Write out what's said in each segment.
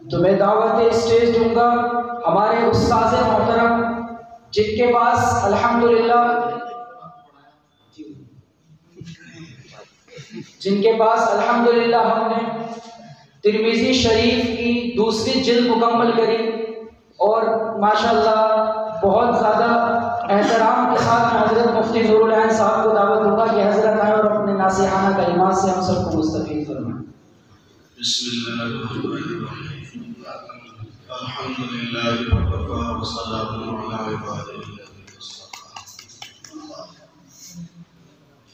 تو میں دعوت اسٹیج دوں گا ہمارے استاذ محترم جن کے پاس الحمدللہ ہم نے ترمذی شریف کی دوسری جلد مکمل کری اور ماشاءاللہ بہت زیادہ احترام کے ساتھ میں حضرت مفتی نور العین صاحب کو دعوت دوں گا کہ حضرت آئیں اور اپنے ناصحانہ کلمات سے ہم سب کو مستفید فرمائیں۔ بسم اللہ الرحمن الرحیم الحمدللہ وکفی والسلام علی عبادہ الذین اصطفی۔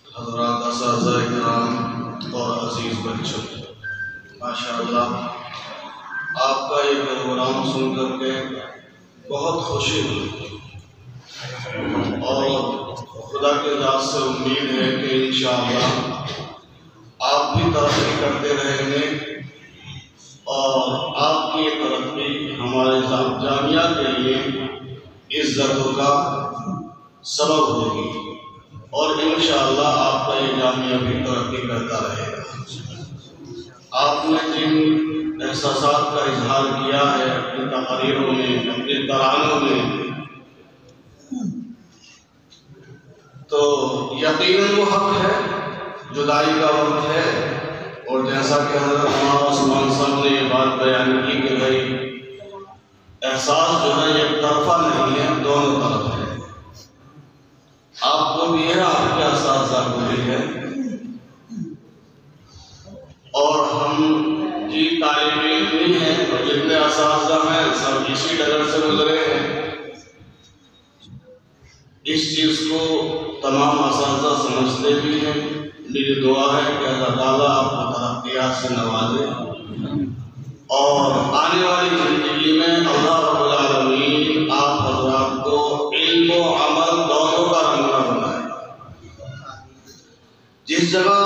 حضرات اساتذہ کرام اور عزیز بچوں، ماشاءاللہ آپ کا یہ پروگرام سن کر کے بہت خوشی ہوئی اور خدا کے ذات سے امید ہے کہ انشاءاللہ آپ بھی ترقی کرتے رہیں گے اور آپ کی ترقی ہمارے جامعہ کے لیے عزتوں کا سبب ہوگی اور انشاءاللہ آپ کا یہ جامعہ بھی ترقی کرتا رہے گا۔ آپ نے جن احساسات کا اظہار کیا ہے اپنی تقریروں میں، اپنے ترانوں میں، تو یقیناً وہ حق ہے، جدائی کا وقت ہے، اور جیسا کہ حضرت مولانا عثمان صاحب نے یہ بات بیان کی کہ بھائی احساس جو ہے ایک طرفہ نہیں ہے، دونوں طرف ہے۔ آپ کو بھی ہے، آپ کے اساتذہ کو بھی ہے، اور ہم جی طالب علم بھی ہیں اور جتنے اساتذہ ہیں سب اسی ڈگر سے گزرے ہیں۔ اس چیز کو تمام اساتذہ سمجھتے بھی ہیں۔ میری دعا ہے کہ اللہ تعالیٰ آپ کو ترقیات سے نوازے اور آنے والی زندگی میں اللہ رب العالمین آپ حضرات کو علم و عمل دونوں کا رنگنا بنائے۔ جس جگہ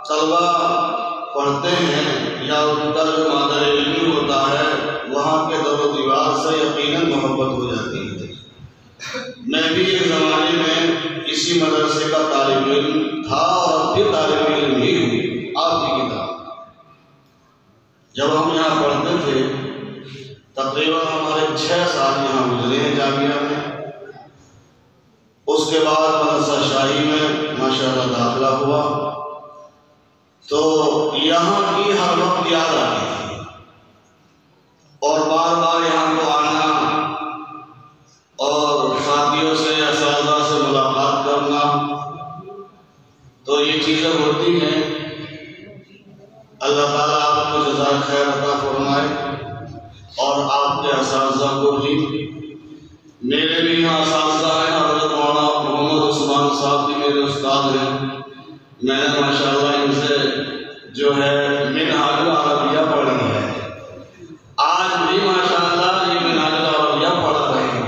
طلبہ پڑھتے ہیں یا ان کا جو مادر علمی ہوتا ہے وہاں کے در و دیوار سے یقیناً محبت ہو جاتی ہے۔ میں بھی ایک زمانے میں اسی مدرسے کا طالب علم تھا اور اب بھی طالب علم ہی ہوں آپ کی کتاب۔ جب ہم یہاں پڑھتے تھے تقریباً ہمارے 6 سال یہاں گزرے ہیں جامعہ میں، اس کے بعد مدرسہ شاہی میں ماشاءاللہ داخلہ ہوا تو یہاں کی ہر وقت یاد آتی تھی اور بار بار یہاں کو آنا اور ساتھیوں سے اساتذہ سے ملاقات کرنا، تو یہ چیزیں ہوتی ہیں۔ اللہ تعالیٰ آپ کو جزائے خیر عطا فرمائے اور آپ کے اساتذہ کو بھی۔ میرے بھی یہاں اساتذہ ہیں، حضرت مولانا محمد عثمان صاحب بھی میرے استاد ہیں۔ میں نے ماشاءاللہ ان سے جو ہے منہاج العربیہ پڑھی ہے، آج بھی ماشاءاللہ یہ منہاج العربیہ پڑھ رہے ہیں۔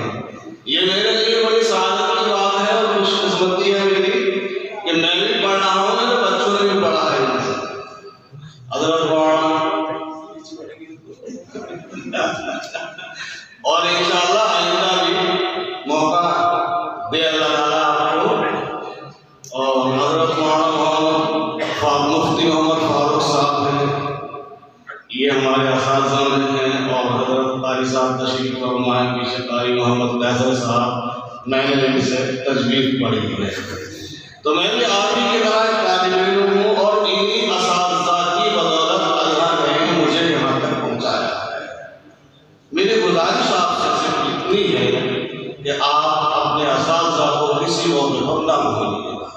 یہ میرے لیے بڑی سعادت کی بات ہے اور خوش قسمتی ہے میری کہ میں بھی پڑھ رہا ہوں، میرے بچوں نے بھی پڑھا ہے ان سے۔ حضرت اور انشاءاللہ آئندہ بھی موقع دے اللہ تعالیٰ آپ کو۔ اور حضرت مولانا مفتی محمد فاروق صاحب ہیں، یہ ہمارے اساتذہ میں ہیں، اور حضرت قاری صاحب تشریف فرمائے پیچھے قاری محمد فیصل صاحب، میں نے ان سے تجوید پڑھی ہے۔ تو میں بھی آپ ہی کی طرح ایک طالب علم ہوں اور انہیں اساتذہ کی بدولت اللہ نے مجھے یہاں تک پہنچایا ہے۔ میری گزارش آپ سے صرف اتنی ہے کہ آپ اپنے اساتذہ کو کسی موقع پر نہ بھولیے گا۔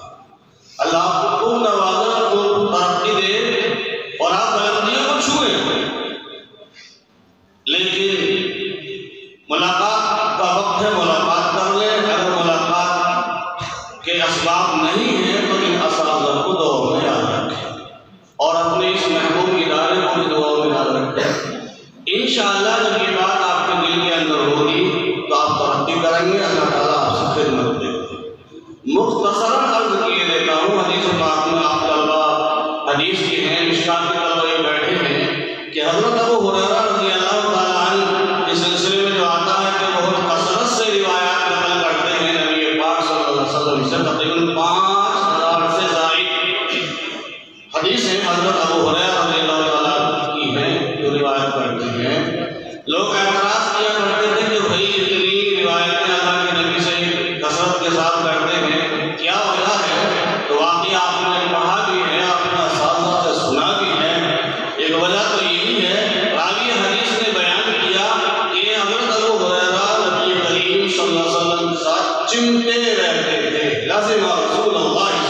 اللہ آپ کو خوب نوازے، خوب ترقی دے اور آپ بلندیوں کو چھوئیں، لیکن ملاقات کا وقت ہے، ملاقات کر لیں۔ اگر ملاقات کے اسباب نہیں ہیں تو ان اساتذہ کو دعا میں یاد رکھیں اور اپنے اس محبوب ادارے کو بھی دعا میں یاد رکھیں۔ انشاءاللہ جب یہ بات آپ کے دل کے اندر ہوگی تو آپ ترقی کریں گے، اللہ تعالیٰ آپ سے خدمت دے گا۔ مختصراً عرض کیے دیتا ہوں، حدیث پاک میں آپ طلبہ حدیث کی ہیں، مشکات کے طلبہ یہ بیٹھے ہیں کہ حضرت ابو ہریرہ رضی اللہ تعالیٰ عنہ اس سلسلے میں جو آتا ہے کہ بہت کثرت سے روایات نقل کرتے ہیں نبی پاک صلی اللہ علیہ وسلم سے، تقریباً 5000 سے زائد حدیث ہیں حضرت ابو ہریرہ رضی اللہ تعالیٰ کی ہیں جو روایت کرتے لوگ اعتراض کیا کرتے تھے کہ بھائی اتنی روایتیں اللہ کے نبی سے کثرت کے ساتھ کرتے ہیں، کیا وجہ ہے؟ تو واقعی آپ نے پڑھا بھی ہے، آپ نے اساتذہ سے سنا بھی ہے۔ ایک وجہ تو یہی ہے، راوی حدیث نے بیان کیا کہ حضرت ابو ہریرہ نبی کریم صلی اللہ علیہ وسلم کے ساتھ چمٹے رہتے تھے، لازم رسول اللہ